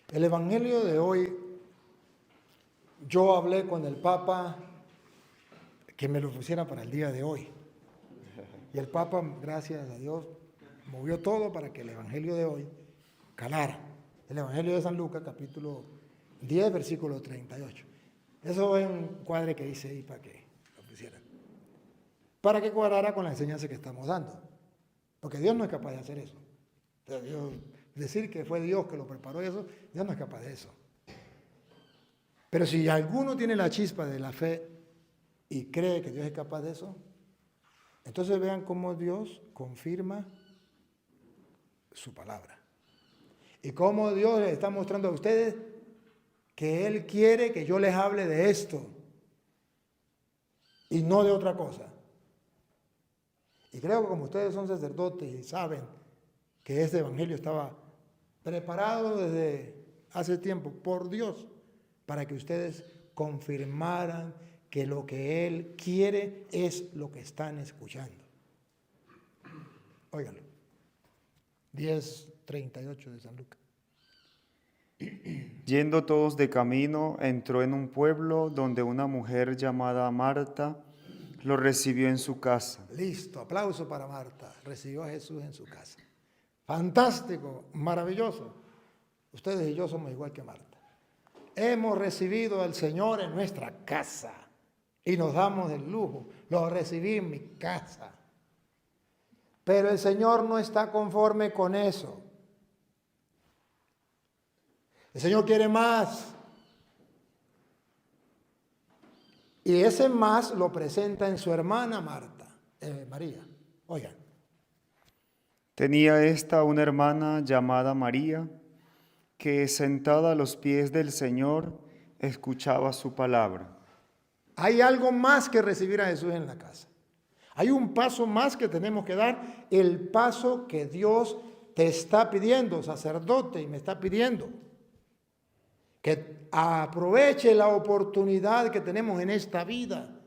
El Evangelio de hoy, yo hablé con el Papa que me lo pusiera para el día de hoy. Y el Papa, gracias a Dios, movió todo para que el Evangelio de hoy calara. El Evangelio de San Lucas, capítulo 10, versículo 38. Eso es un cuadre que hice ahí para que lo pusieran. Para que cuadrara con la enseñanza que estamos dando. Porque Dios no es capaz de hacer eso. O sea, decir que fue Dios que lo preparó eso, Dios no es capaz de eso. Pero si alguno tiene la chispa de la fe y cree que Dios es capaz de eso, entonces vean cómo Dios confirma su palabra. Y cómo Dios les está mostrando a ustedes que Él quiere que yo les hable de esto y no de otra cosa. Y creo que como ustedes son sacerdotes y saben que este evangelio estaba preparado desde hace tiempo por Dios para que ustedes confirmaran que lo que Él quiere es lo que están escuchando. Óiganlo. 10:38 de San Lucas. Yendo todos de camino, entró en un pueblo donde una mujer llamada Marta lo recibió en su casa. Listo, aplauso para Marta. Recibió a Jesús en su casa. Fantástico, maravilloso. Ustedes y yo somos igual que Marta. Hemos recibido al Señor en nuestra casa y nos damos el lujo. Lo recibí en mi casa. Pero el Señor no está conforme con eso. El Señor quiere más. Y ese más lo presenta en su hermana María. Oigan. Tenía esta una hermana llamada María, que sentada a los pies del Señor, escuchaba su palabra. Hay algo más que recibir a Jesús en la casa. Hay un paso más que tenemos que dar, el paso que Dios te está pidiendo, sacerdote, y me está pidiendo. Que aproveche la oportunidad que tenemos en esta vida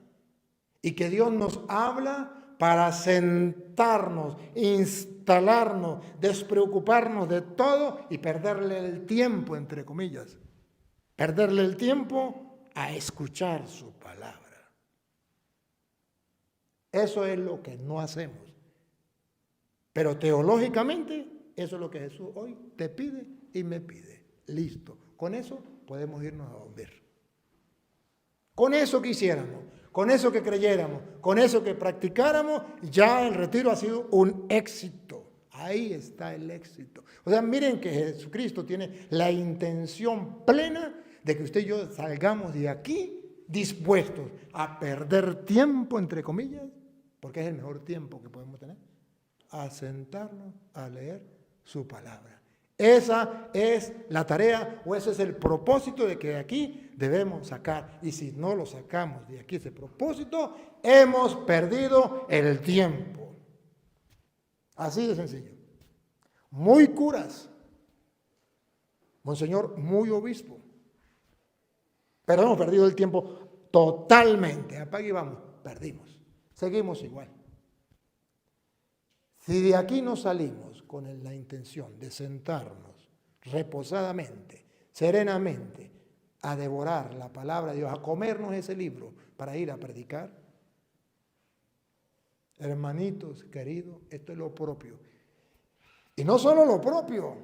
y que Dios nos habla para sentarnos, instalarnos, despreocuparnos de todo y perderle el tiempo, entre comillas. Perderle el tiempo a escuchar su palabra. Eso es lo que no hacemos. Pero teológicamente, eso es lo que Jesús hoy te pide y me pide. Listo. Con eso podemos irnos a dormir. Con eso que hiciéramos, con eso que creyéramos, con eso que practicáramos, ya el retiro ha sido un éxito. Ahí está el éxito. O sea, miren que Jesucristo tiene la intención plena de que usted y yo salgamos de aquí dispuestos a perder tiempo, entre comillas, porque es el mejor tiempo que podemos tener, a sentarnos a leer su palabra. Esa es la tarea o ese es el propósito de que de aquí debemos sacar. Y si no lo sacamos de aquí ese propósito, hemos perdido el tiempo. Así de sencillo. Muy curas. Monseñor, muy obispo. Pero hemos perdido el tiempo totalmente. Apague y vamos. Perdimos. Seguimos igual. Si de aquí no salimos con la intención de sentarnos reposadamente, serenamente, a devorar la palabra de Dios, a comernos ese libro para ir a predicar, hermanitos queridos, esto es lo propio. Y no solo lo propio.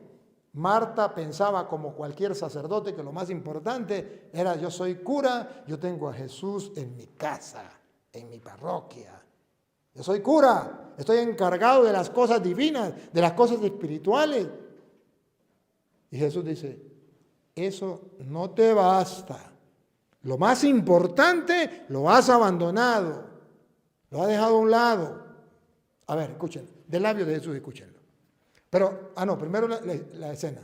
Marta pensaba como cualquier sacerdote que lo más importante era yo soy cura, yo tengo a Jesús en mi casa, en mi parroquia. Yo soy cura, estoy encargado de las cosas divinas, de las cosas espirituales. Y Jesús dice, eso no te basta. Lo más importante lo has abandonado, lo has dejado a un lado. A ver, escuchen, del labio de Jesús, escúchenlo. Pero, primero la escena.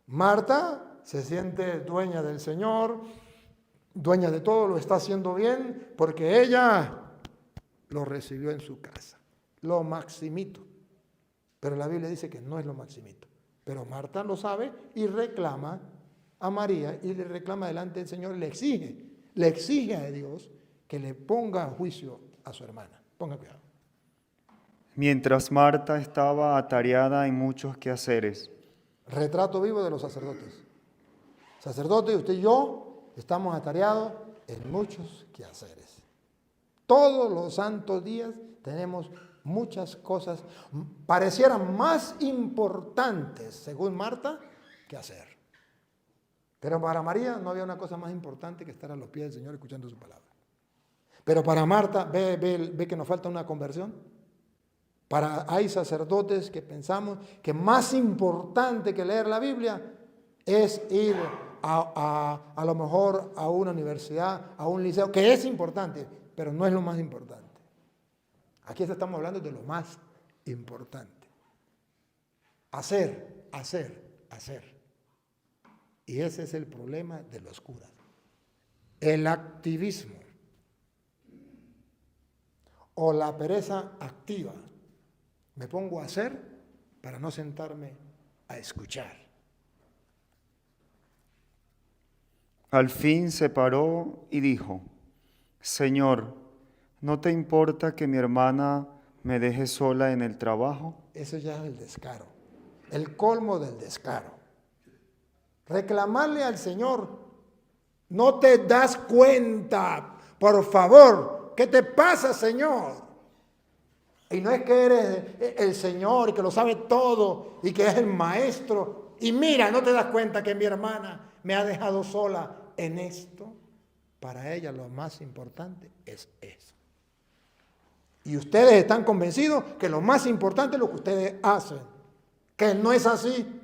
Marta se siente dueña del Señor, dueña de todo, lo está haciendo bien, porque ella lo recibió en su casa, lo maximito. Pero la Biblia dice que no es lo maximito. Pero Marta lo sabe y reclama a María y le reclama delante del Señor, le exige a Dios que le ponga a juicio a su hermana. Ponga cuidado. Mientras Marta estaba atareada en muchos quehaceres, Retrato vivo de los sacerdotes. Sacerdotes, usted y yo estamos atareados en muchos quehaceres. Todos los santos días tenemos muchas cosas, parecieran más importantes, según Marta, que hacer. Pero para María no había una cosa más importante que estar a los pies del Señor escuchando su palabra. Pero para Marta, ve que nos falta una conversión. Hay sacerdotes que pensamos que más importante que leer la Biblia es ir a lo mejor a una universidad, a un liceo, que es importante, pero no es lo más importante. Aquí estamos hablando de lo más importante. Hacer. Y ese es el problema de los curas. El activismo o la pereza activa. Me pongo a hacer para no sentarme a escuchar. Al fin se paró y dijo: Señor, ¿no te importa que mi hermana me deje sola en el trabajo? Eso ya es el descaro, el colmo del descaro. Reclamarle al Señor, no te das cuenta, por favor, ¿qué te pasa, Señor? Y no es que eres el Señor y que lo sabe todo y que es el maestro. Y mira, no te das cuenta que mi hermana me ha dejado sola en esto. Para ella lo más importante es eso. Y ustedes están convencidos que lo más importante es lo que ustedes hacen. Que no es así.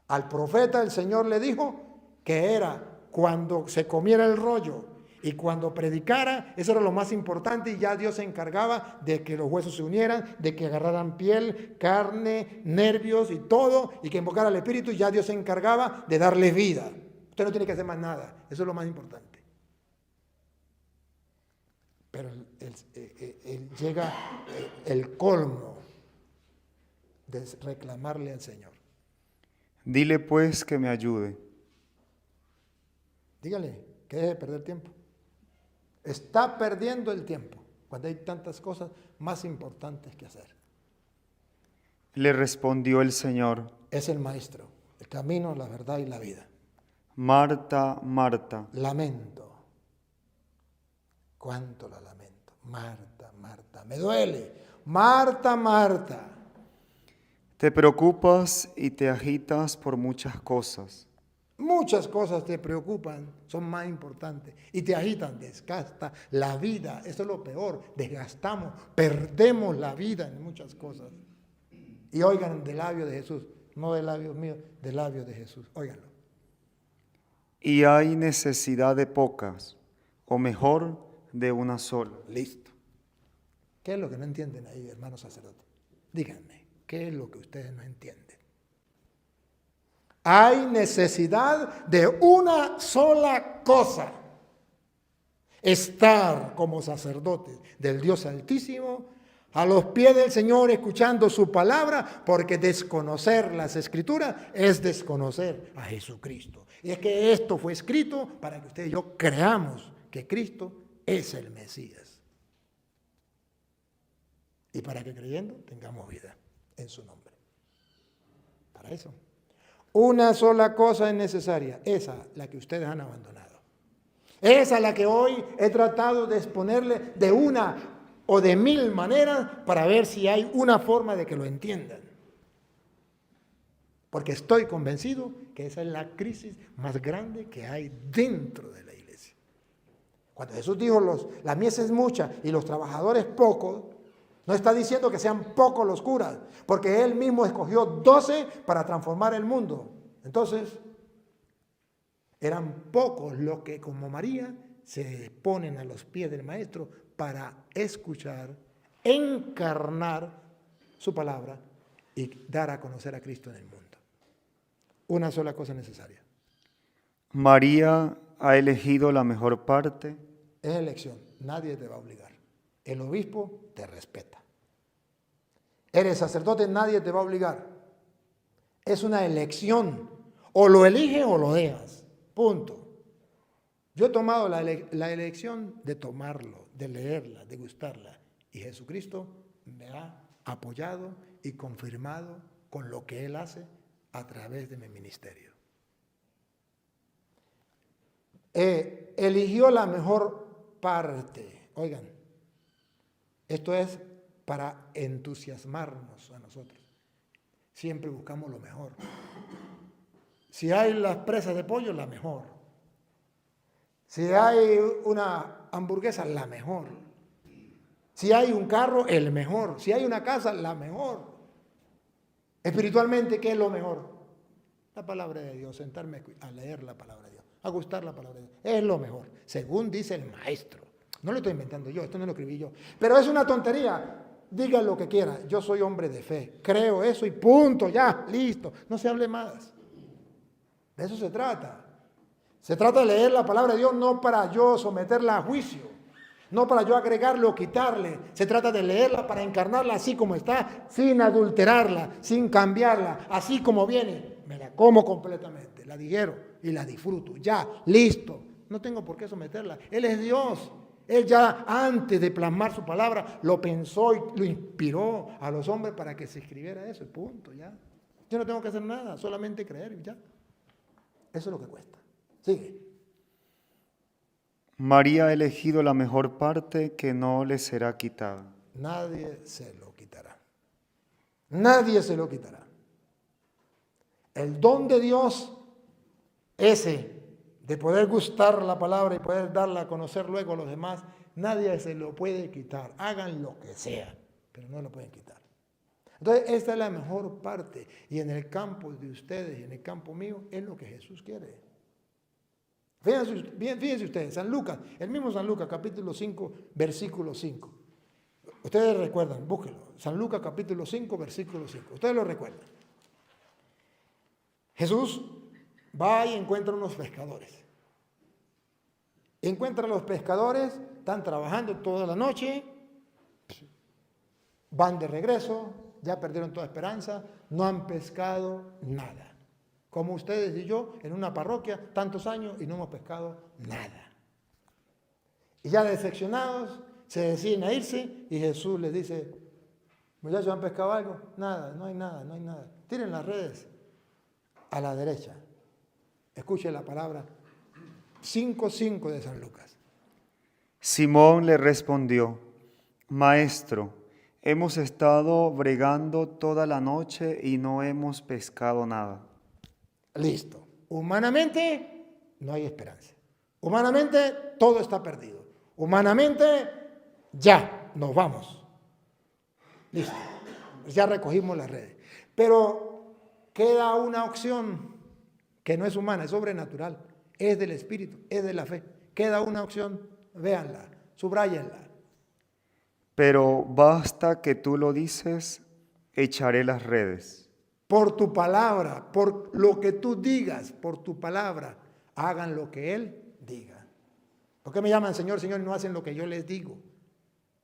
Al profeta el Señor le dijo que era cuando se comiera el rollo y cuando predicara, eso era lo más importante, y ya Dios se encargaba de que los huesos se unieran, de que agarraran piel, carne, nervios y todo, y que invocara al Espíritu, y ya Dios se encargaba de darles vida. Usted no tiene que hacer más nada, eso es lo más importante. Pero llega el colmo de reclamarle al Señor. Dile pues que me ayude. Dígale que deje de perder tiempo. Está perdiendo el tiempo cuando hay tantas cosas más importantes que hacer. Le respondió el Señor: Es el Maestro, el camino, la verdad y la vida. Marta, Marta. Lamento. ¿Cuánto la lamento? Marta, Marta, me duele. Marta, Marta. Te preocupas y te agitas por muchas cosas. Muchas cosas te preocupan, son más importantes y te agitan, desgasta la vida. Eso es lo peor, desgastamos, perdemos la vida en muchas cosas. Y oigan de labios de Jesús, no de labios míos, de labios de Jesús, óiganlo. Y hay necesidad de pocas, o mejor, de una sola. Listo. ¿Qué es lo que no entienden ahí, hermanos sacerdotes? Díganme, ¿qué es lo que ustedes no entienden? Hay necesidad de una sola cosa: estar como sacerdotes del Dios Altísimo, a los pies del Señor, escuchando su palabra, porque desconocer las Escrituras es desconocer a Jesucristo. Y es que esto fue escrito para que usted y yo creamos que Cristo es el Mesías. Y para que creyendo tengamos vida en su nombre. Para eso. Una sola cosa es necesaria, esa la que ustedes han abandonado. Esa la que hoy he tratado de exponerle de una o de mil maneras para ver si hay una forma de que lo entiendan. Porque estoy convencido que esa es la crisis más grande que hay dentro de la iglesia. Cuando Jesús dijo la mies es mucha y los trabajadores pocos, no está diciendo que sean pocos los curas, porque Él mismo escogió 12 para transformar el mundo. Entonces, eran pocos los que, como María, se ponen a los pies del Maestro para escuchar, encarnar su palabra y dar a conocer a Cristo en el mundo. Una sola cosa necesaria. María ha elegido la mejor parte. Es elección, nadie te va a obligar. El obispo te respeta. Eres sacerdote, nadie te va a obligar. Es una elección. O lo eliges o lo dejas. Punto. Yo he tomado la elección de tomarlo, de leerla, de gustarla. Y Jesucristo me ha apoyado y confirmado con lo que Él hace a través de mi ministerio. Eligió la mejor parte. Oigan, esto es para entusiasmarnos a nosotros. Siempre buscamos lo mejor. Si hay las presas de pollo, la mejor. Si hay una hamburguesa, la mejor. Si hay un carro, el mejor. Si hay una casa, la mejor. Espiritualmente, ¿qué es lo mejor? La palabra de Dios, sentarme a leer la palabra de Dios, a gustar la palabra de Dios. Es lo mejor, según dice el maestro. No lo estoy inventando yo, esto no lo escribí yo. Pero es una tontería. Diga lo que quiera. Yo soy hombre de fe. Creo eso y punto, ya, listo. No se hable más. De eso se trata. Se trata de leer la palabra de Dios no para yo someterla a juicio, no para yo agregarle o quitarle. Se trata de leerla para encarnarla así como está, sin adulterarla, sin cambiarla, así como viene. Me la como completamente, la digiero y la disfruto. Ya, listo. No tengo por qué someterla. Él es Dios. Él ya antes de plasmar su palabra lo pensó y lo inspiró a los hombres para que se escribiera eso. Punto, ya. Yo no tengo que hacer nada, solamente creer y ya. Eso es lo que cuesta. Sigue. María ha elegido la mejor parte que no le será quitada. Nadie se lo quitará. Nadie se lo quitará. El don de Dios, ese de poder gustar la palabra y poder darla a conocer luego a los demás, nadie se lo puede quitar. Hagan lo que sea, pero no lo pueden quitar. Entonces, esta es la mejor parte. Y en el campo de ustedes y en el campo mío es lo que Jesús quiere. Fíjense ustedes, San Lucas, el mismo San Lucas, capítulo 5, versículo 5. Ustedes recuerdan, búsquenlo. San Lucas, capítulo 5, versículo 5. Ustedes lo recuerdan. Jesús va y encuentra unos pescadores. Encuentra a los pescadores, están trabajando toda la noche, van de regreso, ya perdieron toda esperanza, no han pescado nada. Como ustedes y yo, en una parroquia, tantos años y no hemos pescado nada. Y ya decepcionados, se deciden a irse y Jesús les dice, muchachos, ¿han pescado algo? Nada, no hay nada, no hay nada. Tiren las redes a la derecha. Escuche la palabra 5:5 de San Lucas. Simón le respondió, Maestro, hemos estado bregando toda la noche y no hemos pescado nada. Listo. Humanamente no hay esperanza. Humanamente todo está perdido. Humanamente ya nos vamos. Listo. Ya recogimos las redes. Pero queda una opción que no es humana, es sobrenatural, es del Espíritu, es de la fe. Queda una opción, véanla, subráyenla. Pero basta que tú lo dices, echaré las redes. Por tu palabra, por lo que tú digas, por tu palabra, hagan lo que Él diga. ¿Por qué me llaman Señor, Señor y no hacen lo que yo les digo?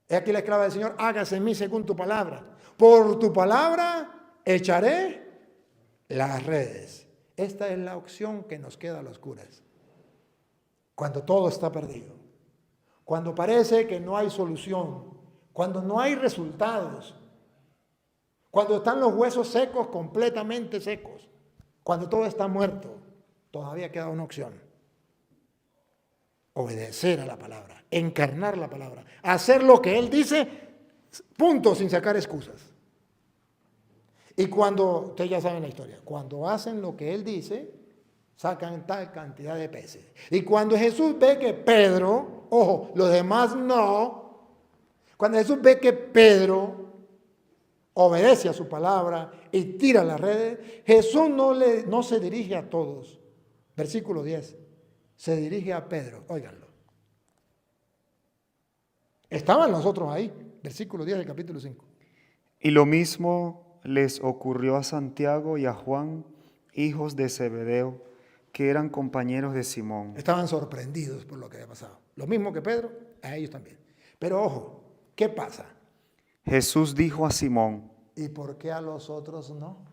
He aquí la esclava del Señor, hágase en mí según tu palabra. Por tu palabra echaré las redes. Esta es la opción que nos queda a los curas. Cuando todo está perdido. Cuando parece que no hay solución. Cuando no hay resultados. Cuando están los huesos secos, completamente secos. Cuando todo está muerto, todavía queda una opción. Obedecer a la palabra, encarnar la palabra, hacer lo que Él dice, punto, sin sacar excusas. Y cuando, ustedes ya saben la historia, cuando hacen lo que Él dice, sacan tal cantidad de peces. Y cuando Jesús ve que Pedro, ojo, los demás no, cuando Jesús ve que Pedro obedece a su palabra y tira las redes, Jesús no se dirige a todos. Versículo 10. Se dirige a Pedro. Óiganlo. Estaban nosotros ahí. Versículo 10 del capítulo 5. Y lo mismo les ocurrió a Santiago y a Juan, hijos de Zebedeo, que eran compañeros de Simón. Estaban sorprendidos por lo que había pasado. Lo mismo que Pedro, a ellos también. Pero ojo, ¿qué pasa? Jesús dijo a Simón, ¿y por qué a los otros no?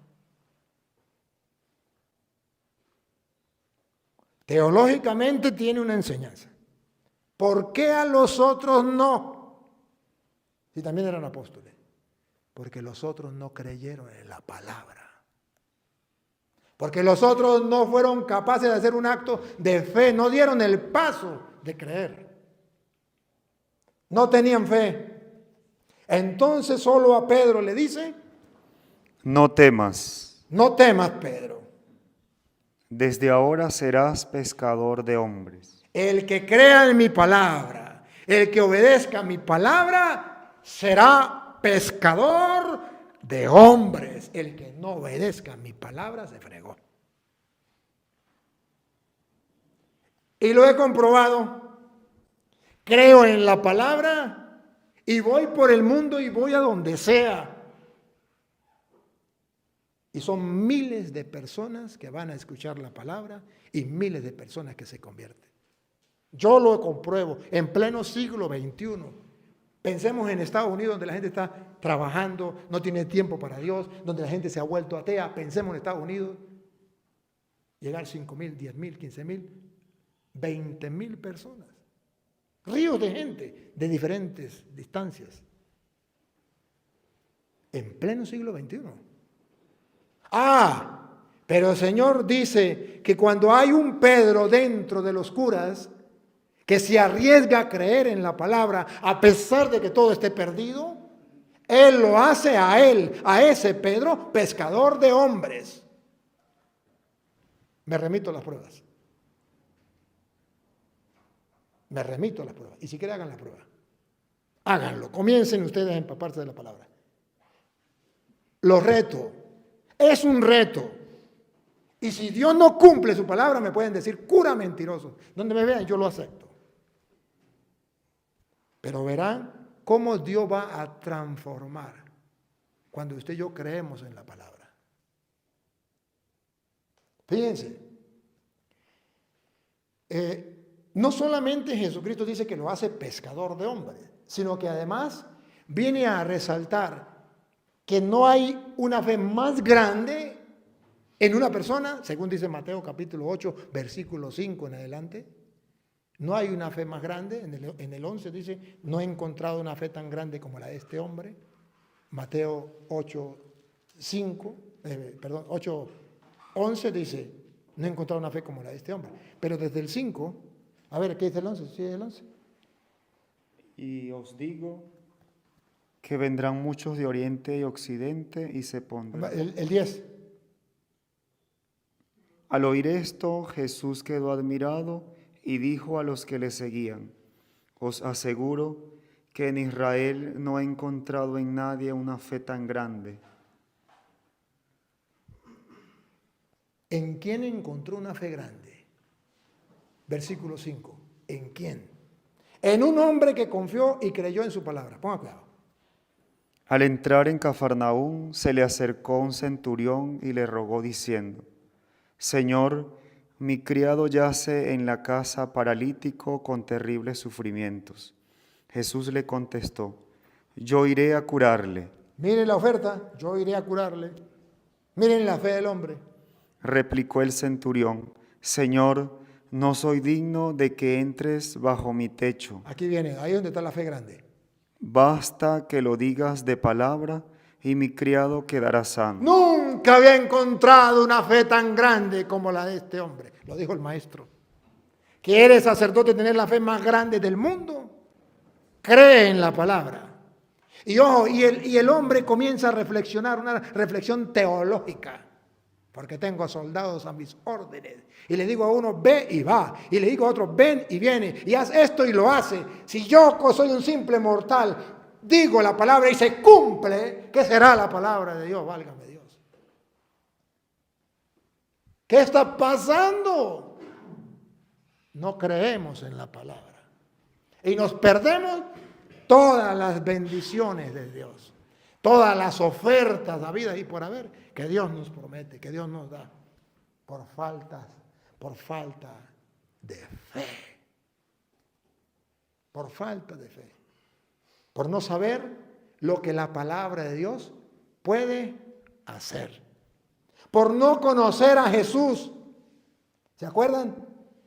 Teológicamente tiene una enseñanza. ¿Por qué a los otros no? Si también eran apóstoles. Porque los otros no creyeron en la palabra. Porque los otros no fueron capaces de hacer un acto de fe, no dieron el paso de creer. No tenían fe. Entonces solo a Pedro le dice, no temas, no temas, Pedro. desde ahora serás pescador de hombres. El que crea en mi palabra, el que obedezca a mi palabra, será pescador de hombres. El que no obedezca a mi palabra se fregó. Y lo he comprobado. Creo en la palabra y voy por el mundo y voy a donde sea. Y son miles de personas que van a escuchar la palabra y miles de personas que se convierten. Yo lo compruebo en pleno siglo XXI. Pensemos en Estados Unidos, donde la gente está trabajando, no tiene tiempo para Dios, donde la gente se ha vuelto atea. Pensemos en Estados Unidos, llegar 5,000, 10,000, 15,000, 20,000 personas. Ríos de gente de diferentes distancias. En pleno siglo XXI. Pero el Señor dice que cuando hay un Pedro dentro de los curas que se arriesga a creer en la palabra a pesar de que todo esté perdido, Él lo hace a ese Pedro, pescador de hombres. Me remito a las pruebas. Me remito a las pruebas. Y si quieren hagan la prueba. Háganlo. Comiencen ustedes a empaparse de la palabra. Lo reto. Es un reto. Y si Dios no cumple su palabra, me pueden decir cura mentiroso. Donde me vean, yo lo acepto. Pero verán cómo Dios va a transformar cuando usted y yo creemos en la palabra. Fíjense. No solamente Jesucristo dice que lo hace pescador de hombres, sino que además viene a resaltar que no hay una fe más grande en una persona, según dice Mateo capítulo 8, versículo 5 en adelante. No hay una fe más grande. En el 11 dice, no he encontrado una fe tan grande como la de este hombre. Mateo 8, 11 dice, no he encontrado una fe como la de este hombre. Pero desde el 5, a ver, ¿qué dice el 11? ¿Sí es el 11? Y os digo que vendrán muchos de oriente y occidente y se pondrán. El 10. Al oír esto, Jesús quedó admirado y dijo a los que le seguían, os aseguro que en Israel no he encontrado en nadie una fe tan grande. ¿En quién encontró una fe grande? Versículo 5. ¿En quién? En un hombre que confió y creyó en su palabra. Ponga cuidado. Al entrar en Cafarnaúm, se le acercó un centurión y le rogó diciendo, Señor, mi criado yace en la casa paralítico con terribles sufrimientos. Jesús le contestó, yo iré a curarle. Miren la oferta, yo iré a curarle. Miren la fe del hombre. Replicó el centurión, Señor, no soy digno de que entres bajo mi techo. Aquí viene, ahí donde está la fe grande. Basta que lo digas de palabra y mi criado quedará sano. Nunca había encontrado una fe tan grande como la de este hombre. Lo dijo el maestro. ¿Quieres, sacerdote, tener la fe más grande del mundo? Cree en la palabra. Y ojo, y el hombre comienza a reflexionar, una reflexión teológica. Porque tengo soldados a mis órdenes. Y le digo a uno, ve y va. Y le digo a otro, ven y viene. Y haz esto y lo hace. Si yo soy un simple mortal, digo la palabra y se cumple, ¿qué será la palabra de Dios? Válgame Dios. ¿Qué está pasando? No creemos en la palabra. Y nos perdemos todas las bendiciones de Dios. Todas las ofertas habidas y por haber que Dios nos promete, que Dios nos da, por falta de fe. Por falta de fe. Por no saber lo que la palabra de Dios puede hacer. Por no conocer a Jesús. ¿Se acuerdan?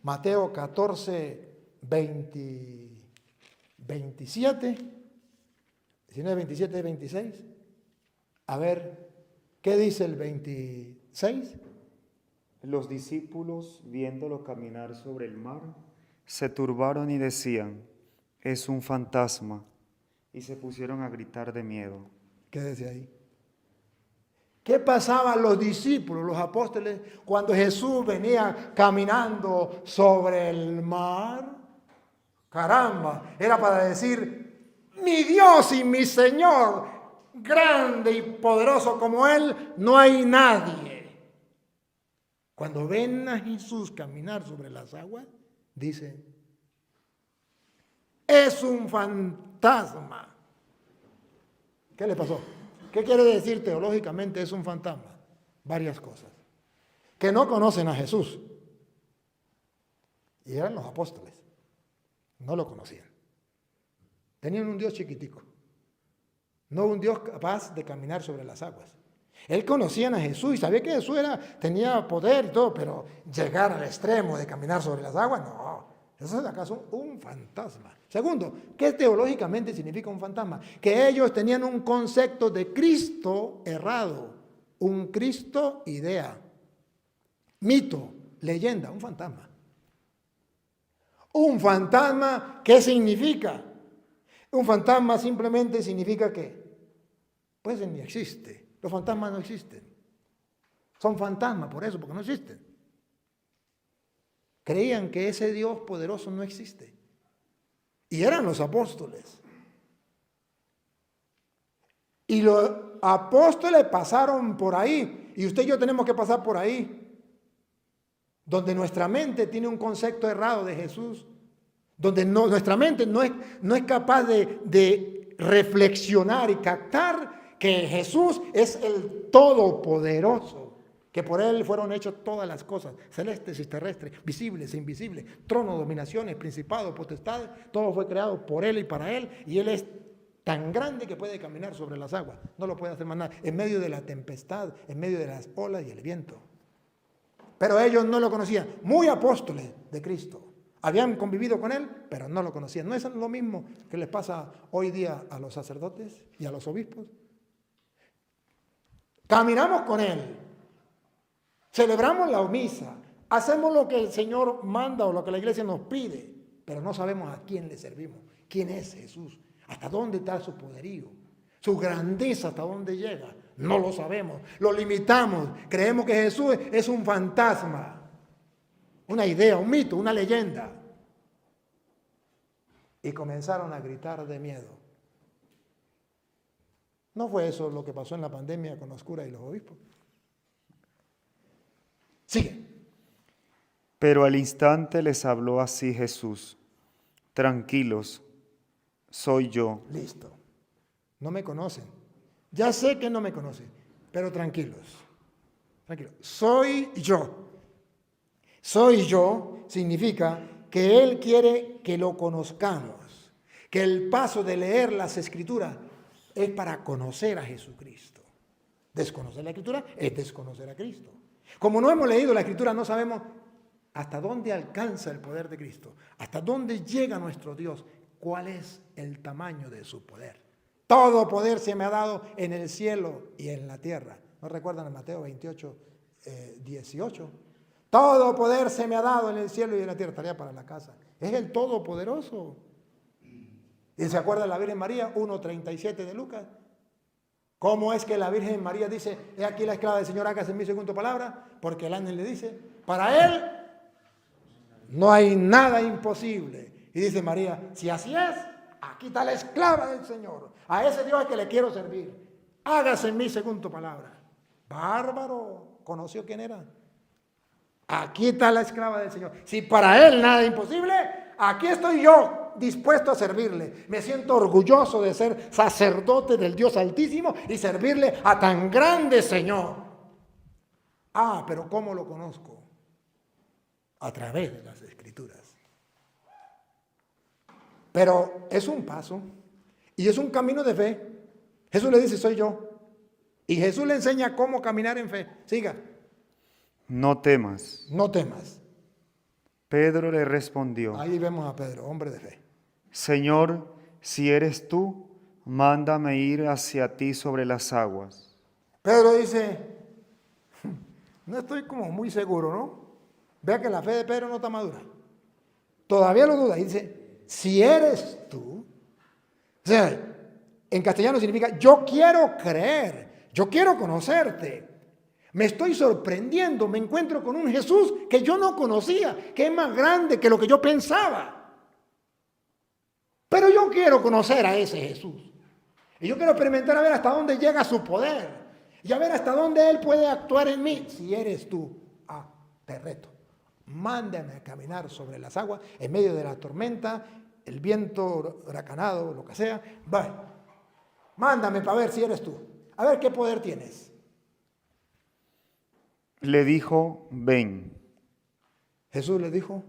Mateo 14, 27, 19, 27 y 26. A ver, ¿qué dice el 26? Los discípulos, viéndolo caminar sobre el mar, se turbaron y decían, es un fantasma, y se pusieron a gritar de miedo. Quédese ahí. ¿Qué pasaban los discípulos, los apóstoles, cuando Jesús venía caminando sobre el mar? Caramba, era para decir, mi Dios y mi Señor, grande y poderoso como Él, no hay nadie. Cuando ven a Jesús caminar sobre las aguas, dicen, es un fantasma. ¿Qué le pasó? ¿Qué quiere decir teológicamente es un fantasma? Varias cosas. Que no conocen a Jesús. Y eran los apóstoles. No lo conocían. Tenían un Dios chiquitico. No un Dios capaz de caminar sobre las aguas. Él conocían a Jesús y sabía que Jesús tenía poder y todo, pero llegar al extremo de caminar sobre las aguas, no. Eso es acaso un fantasma. Segundo, ¿qué teológicamente significa un fantasma? Que ellos tenían un concepto de Cristo errado, un Cristo idea, mito, leyenda, un fantasma. Un fantasma, ¿qué significa? Un fantasma simplemente significa que, pues ni existe. Los fantasmas no existen. Son fantasmas por eso, porque no existen. Creían que ese Dios poderoso no existe. Y eran los apóstoles. Y los apóstoles pasaron por ahí. Y usted y yo tenemos que pasar por ahí. Donde nuestra mente tiene un concepto errado de Jesús. Donde nuestra mente no es capaz de reflexionar y captar que Jesús es el Todopoderoso. Que por Él fueron hechas todas las cosas, celestes y terrestres, visibles e invisibles, tronos, dominaciones, principados, potestades, todo fue creado por Él y para Él, y Él es tan grande que puede caminar sobre las aguas, no lo puede hacer más nada, en medio de la tempestad, en medio de las olas y el viento. Pero ellos no lo conocían, muy apóstoles de Cristo, habían convivido con Él, pero no lo conocían. ¿No es lo mismo que les pasa hoy día a los sacerdotes y a los obispos? Caminamos con Él. Celebramos la misa, hacemos lo que el Señor manda o lo que la iglesia nos pide, pero no sabemos a quién le servimos, quién es Jesús, hasta dónde está su poderío, su grandeza, hasta dónde llega. No lo sabemos, lo limitamos, creemos que Jesús es un fantasma, una idea, un mito, una leyenda. Y comenzaron a gritar de miedo. ¿No fue eso lo que pasó en la pandemia con los curas y los obispos? Sigue. Pero al instante les habló así Jesús, tranquilos, soy yo. Listo. No me conocen. Ya sé que no me conocen, pero tranquilos. Tranquilos. Soy yo. Soy yo significa que Él quiere que lo conozcamos, que el paso de leer las Escrituras es para conocer a Jesucristo. Desconocer la Escritura es desconocer a Cristo. Como no hemos leído la Escritura, no sabemos hasta dónde alcanza el poder de Cristo, hasta dónde llega nuestro Dios, cuál es el tamaño de su poder. Todo poder se me ha dado en el cielo y en la tierra. ¿No recuerdan en Mateo 28, 18? Todo poder se me ha dado en el cielo y en la tierra. Tarea para la casa. Es el Todopoderoso. ¿Y se acuerda de la Virgen María? 1:37 de Lucas. ¿Cómo es que la Virgen María dice, he aquí la esclava del Señor, hágase en mí según tu palabra? Porque el ángel le dice, para Él no hay nada imposible. Y dice María, si así es, aquí está la esclava del Señor. A ese Dios es que le quiero servir. Hágase en mí según tu palabra. Bárbaro, ¿conoció quién era? Aquí está la esclava del Señor. Si para Él nada es imposible, aquí estoy yo dispuesto a servirle. Me siento orgulloso de ser sacerdote del Dios Altísimo y servirle a tan grande Señor. Ah, pero ¿cómo lo conozco? A través de las Escrituras. Pero es un paso y es un camino de fe. Jesús le dice, soy yo. Y Jesús le enseña cómo caminar en fe. Siga. No temas. No temas. Pedro le respondió, Ahí vemos a Pedro, hombre de fe. Señor, si eres tú, mándame ir hacia ti sobre las aguas. Pedro dice, No estoy como muy seguro, ¿no? Vea que la fe de Pedro no está madura. Todavía lo duda. Dice, si eres tú. O sea, en castellano significa, yo quiero creer, yo quiero conocerte. Me estoy sorprendiendo, me encuentro con un Jesús que yo no conocía, que es más grande que lo que yo pensaba. Pero yo quiero conocer a ese Jesús. Y yo quiero experimentar a ver hasta dónde llega su poder. Y a ver hasta dónde Él puede actuar en mí. Si eres tú, te reto. Mándame a caminar sobre las aguas, en medio de la tormenta, el viento huracanado, lo que sea. Va, mándame para ver si eres tú. A ver qué poder tienes. Le dijo, ven. Jesús le dijo,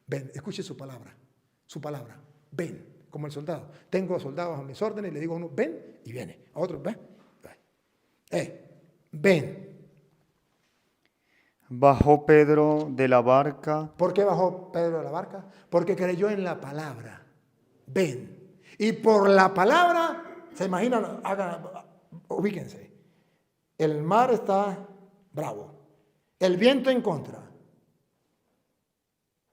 ven, escuche su palabra, ven, como el soldado. Tengo soldados a mis órdenes y le digo a uno, ven, y viene. A otro, ven, ven. Bajó Pedro de la barca. ¿Por qué bajó Pedro de la barca? Porque creyó en la palabra, ven. Y por la palabra, se imaginan, ubíquense, el mar está bravo, el viento en contra.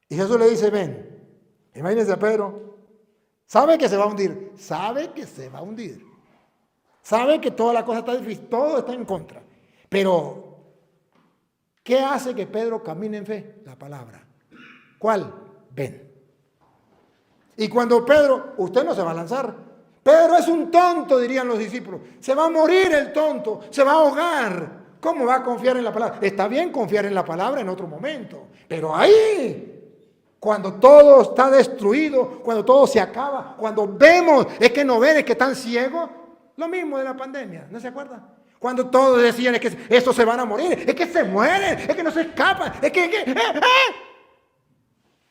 Y Jesús le dice, ven. Imagínense a Pedro. Sabe que se va a hundir. Sabe que se va a hundir. Sabe que toda la cosa está difícil. Todo está en contra. Pero, ¿qué hace que Pedro camine en fe? La palabra. ¿Cuál? Ven. Y cuando Pedro, usted no se va a lanzar. Pedro es un tonto, dirían los discípulos. Se va a morir el tonto. Se va a ahogar. ¿Cómo va a confiar en la palabra? Está bien confiar en la palabra en otro momento. Pero ahí, cuando todo está destruido, cuando todo se acaba, cuando vemos, es que no ven, es que están ciegos, lo mismo de la pandemia, ¿no se acuerdan? Cuando todos decían es que estos se van a morir, es que se mueren, es que no se escapan, es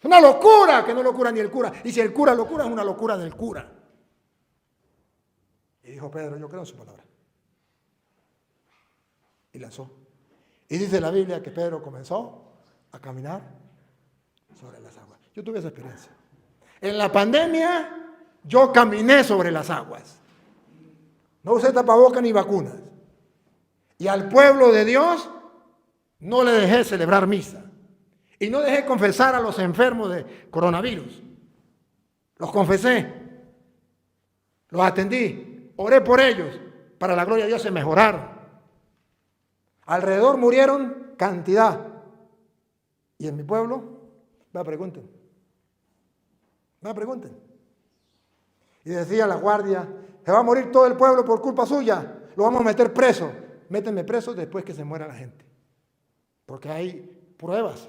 una locura, que no lo cura ni el cura. Y si el cura lo cura, es una locura del cura. Y dijo Pedro, yo creo en su palabra. Y lanzó. Y dice la Biblia que Pedro comenzó a caminar sobre las aguas. Yo tuve esa experiencia. En la pandemia, yo caminé sobre las aguas. No usé tapabocas ni vacunas. Y al pueblo de Dios no le dejé celebrar misa. Y no dejé confesar a los enfermos de coronavirus. Los confesé. Los atendí. Oré por ellos. Para la gloria de Dios se mejoraron. Alrededor murieron cantidad. Y en mi pueblo, pregunten. Y decía la guardia, se va a morir todo el pueblo por culpa suya. Lo vamos a meter preso. Métenme preso después que se muera la gente. Porque hay pruebas.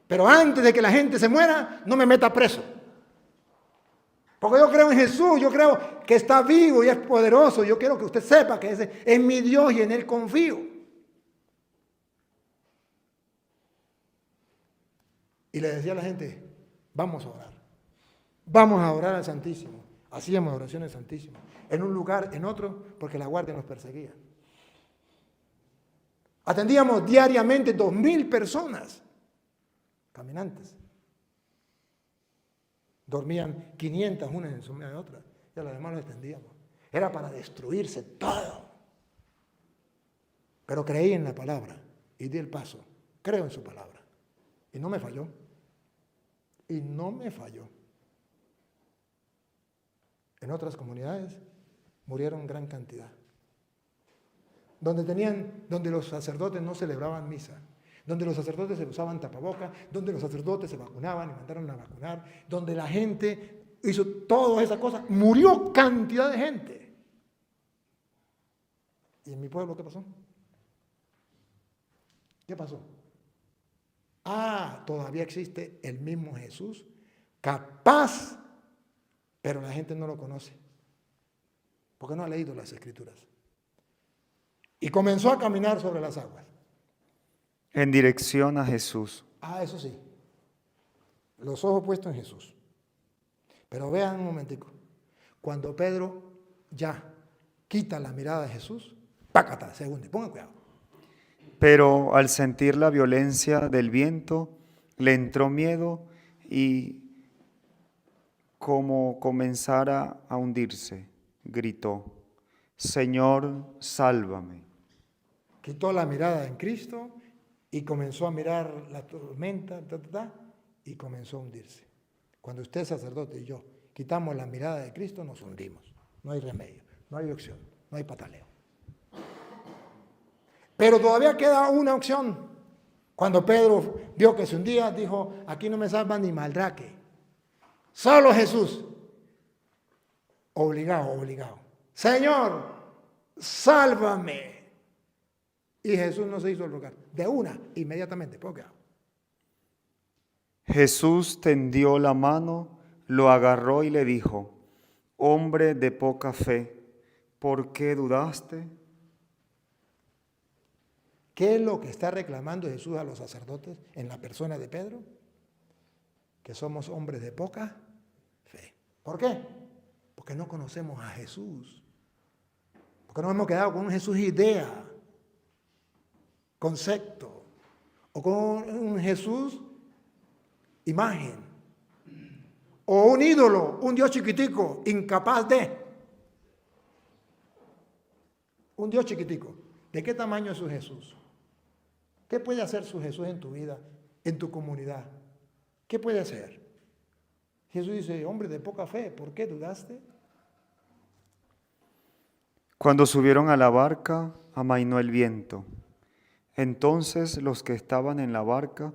Pero antes de que la gente se muera, no me meta preso. Porque yo creo en Jesús, yo creo que está vivo y es poderoso. Yo quiero que usted sepa que ese es mi Dios y en Él confío. Y le decía a la gente, vamos a orar. Vamos a orar al Santísimo. Hacíamos oraciones al Santísimo. En un lugar, en otro, porque la guardia nos perseguía. Atendíamos diariamente 2,000 personas, caminantes. Dormían 500 unas encima de otras, y a las demás los atendíamos. Era para destruirse todo. Pero creí en la palabra y di el paso. Creo en su palabra. Y no me falló. Y no me falló. En otras comunidades murieron gran cantidad. Donde los sacerdotes no celebraban misa, donde los sacerdotes se usaban tapabocas, donde los sacerdotes se vacunaban y mandaron a vacunar, donde la gente hizo todas esas cosas, murió cantidad de gente. ¿Y en mi pueblo qué pasó? ¿Qué pasó? Todavía existe el mismo Jesús, capaz, pero la gente no lo conoce, porque no ha leído las Escrituras. Y comenzó a caminar sobre las aguas. En dirección a Jesús. Eso sí, los ojos puestos en Jesús. Pero vean un momentico, cuando Pedro ya quita la mirada de Jesús, pácata, se hunde, pongan cuidado. Pero al sentir la violencia del viento, le entró miedo y, como comenzara a hundirse, gritó, Señor, sálvame. quitó la mirada en Cristo y comenzó a mirar la tormenta, y comenzó a hundirse. Cuando usted, sacerdote, y yo quitamos la mirada de Cristo, nos hundimos. No hay remedio, no hay opción, no hay pataleo. Pero todavía queda una opción. Cuando Pedro vio que se hundía, dijo, aquí no me salva ni maldraque. Solo Jesús. Obligado. Señor, sálvame. Y Jesús no se hizo rogar. De una, inmediatamente. ¿Por qué? Jesús tendió la mano, lo agarró y le dijo, hombre de poca fe, ¿por qué dudaste? ¿Qué es lo que está reclamando Jesús a los sacerdotes en la persona de Pedro? Que somos hombres de poca fe. ¿Por qué? Porque no conocemos a Jesús. Porque nos hemos quedado con un Jesús idea, concepto, o con un Jesús imagen, o un ídolo, un Dios chiquitico, incapaz de. Un Dios chiquitico. ¿De qué tamaño es su Jesús? ¿Qué puede hacer su Jesús en tu vida, en tu comunidad? ¿Qué puede hacer? Jesús dice, hombre de poca fe, ¿por qué dudaste? Cuando subieron a la barca, amainó el viento. Entonces los que estaban en la barca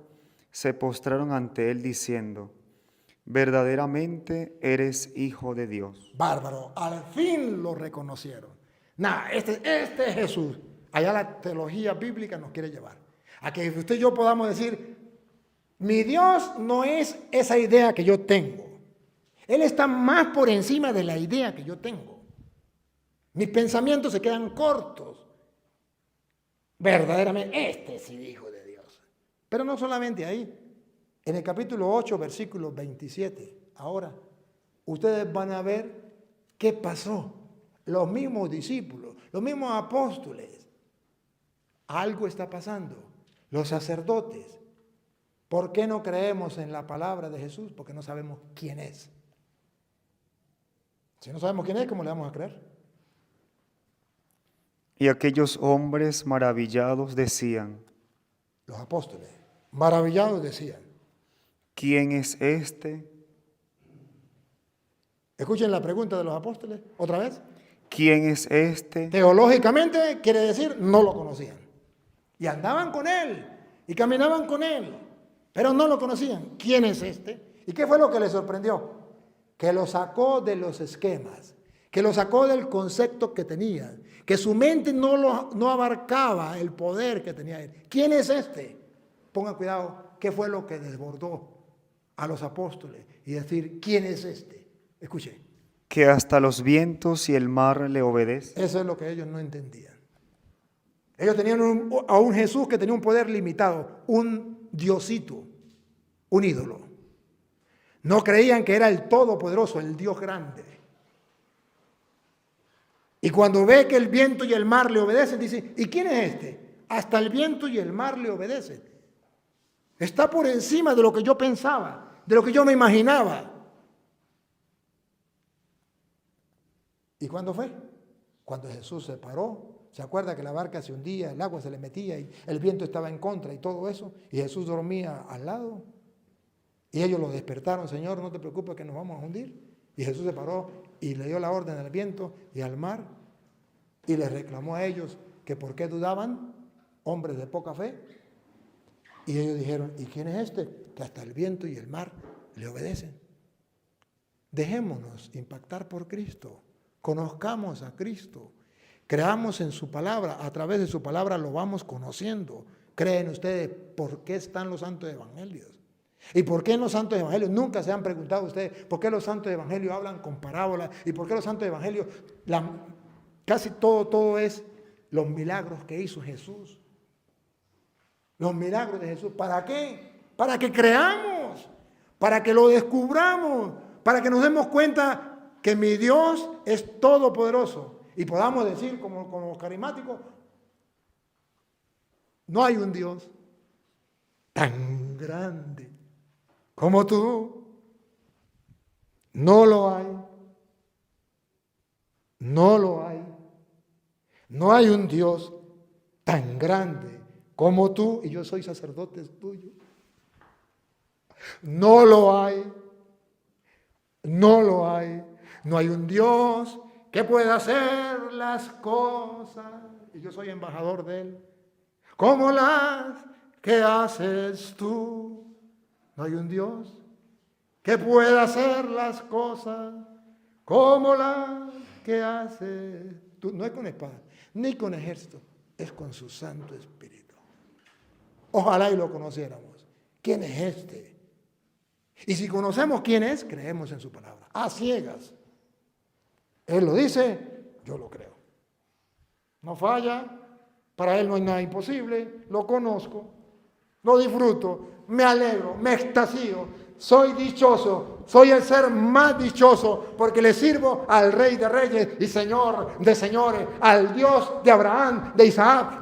se postraron ante él diciendo, verdaderamente eres Hijo de Dios. Bárbaro, al fin lo reconocieron. Este es Jesús. Allá la teología bíblica nos quiere llevar. A que usted y yo podamos decir, mi Dios no es esa idea que yo tengo. Él está más por encima de la idea que yo tengo. Mis pensamientos se quedan cortos. Verdaderamente, este es el Hijo de Dios. Pero no solamente ahí. En el capítulo 8, versículo 27, ahora, ustedes van a ver qué pasó. Los mismos discípulos, los mismos apóstoles. Algo está pasando. Los sacerdotes. ¿Por qué no creemos en la palabra de Jesús? Porque no sabemos quién es. Si no sabemos quién es, ¿cómo le vamos a creer? Y aquellos hombres maravillados decían, Los apóstoles, maravillados decían. ¿quién es este? Escuchen la pregunta de los apóstoles, otra vez. ¿Quién es este? Teológicamente quiere decir no lo conocían. Y andaban con él, y caminaban con él, pero no lo conocían. ¿Quién es este? ¿Y qué fue lo que les sorprendió? Que lo sacó de los esquemas, que lo sacó del concepto que tenía, que su mente no abarcaba el poder que tenía él. ¿Quién es este? Pongan cuidado, ¿qué fue lo que desbordó a los apóstoles? Y decir, ¿quién es este? Escuchen. Que hasta los vientos y el mar le obedecen. Eso es lo que ellos no entendían. Ellos tenían a un Jesús que tenía un poder limitado, un diosito, un ídolo. No creían que era el todopoderoso, el Dios grande. Y cuando ve que el viento y el mar le obedecen, dice, ¿y quién es este? Hasta el viento y el mar le obedecen. Está por encima de lo que yo pensaba, de lo que yo me imaginaba. ¿Y cuándo fue? Cuando Jesús se paró. ¿Se acuerda que la barca se hundía, el agua se le metía y el viento estaba en contra y todo eso? Y Jesús dormía al lado. Y ellos lo despertaron, Señor, no te preocupes que nos vamos a hundir. Y Jesús se paró y le dio la orden al viento y al mar. Y les reclamó a ellos que por qué dudaban, hombres de poca fe. Y ellos dijeron, ¿y quién es este? Que hasta el viento y el mar le obedecen. Dejémonos impactar por Cristo. Conozcamos a Cristo. Creamos en su palabra. A través de su palabra lo vamos conociendo. ¿Creen ustedes por qué están los santos evangelios? ¿Y por qué en los santos evangelios? Nunca se han preguntado ustedes por qué los santos evangelios hablan con parábolas y por qué los santos evangelios, casi todo es los milagros que hizo Jesús. Los milagros de Jesús. ¿Para qué? Para que creamos, para que lo descubramos, para que nos demos cuenta que mi Dios es todopoderoso y podamos decir como los carismáticos, no hay un Dios tan grande como tú. No lo hay. No lo hay. No hay un Dios tan grande como tú y yo soy sacerdote tuyo. No lo hay. No lo hay. No hay un Dios que pueda hacer las cosas, y yo soy embajador de Él, como las que haces tú. No hay un Dios que pueda hacer las cosas como las que haces tú. No es con espada, ni con ejército, es con su Santo Espíritu. Ojalá y lo conociéramos. ¿Quién es este? Y si conocemos quién es, creemos en su palabra. A ciegas. Él lo dice, yo lo creo. No falla, para Él no hay nada imposible, lo conozco, lo disfruto, me alegro, me extasío, soy dichoso, soy el ser más dichoso porque le sirvo al Rey de Reyes y Señor de Señores, al Dios de Abraham, de Isaac,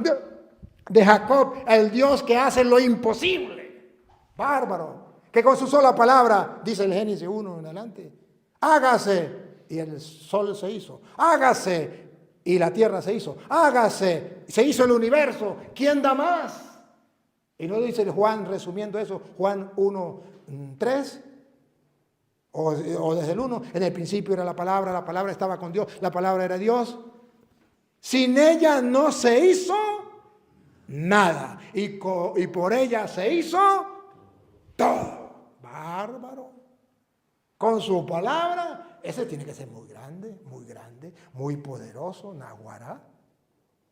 de Jacob, el Dios que hace lo imposible. Bárbaro. Que con su sola palabra, dice el Génesis 1 en adelante, hágase, y el sol se hizo, hágase, y la tierra se hizo, hágase, se hizo el universo, ¿quién da más? Y no dice Juan, resumiendo eso, Juan 1:3, o desde el 1, en el principio era la palabra estaba con Dios, la palabra era Dios, sin ella no se hizo nada, y por ella se hizo todo. Bárbaro. Con su palabra, ese tiene que ser muy grande, muy poderoso, Naguará.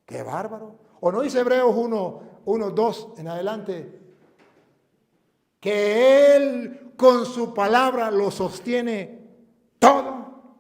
Qué bárbaro. ¿O no dice Hebreos 1:2 en adelante? Que Él con su palabra lo sostiene todo.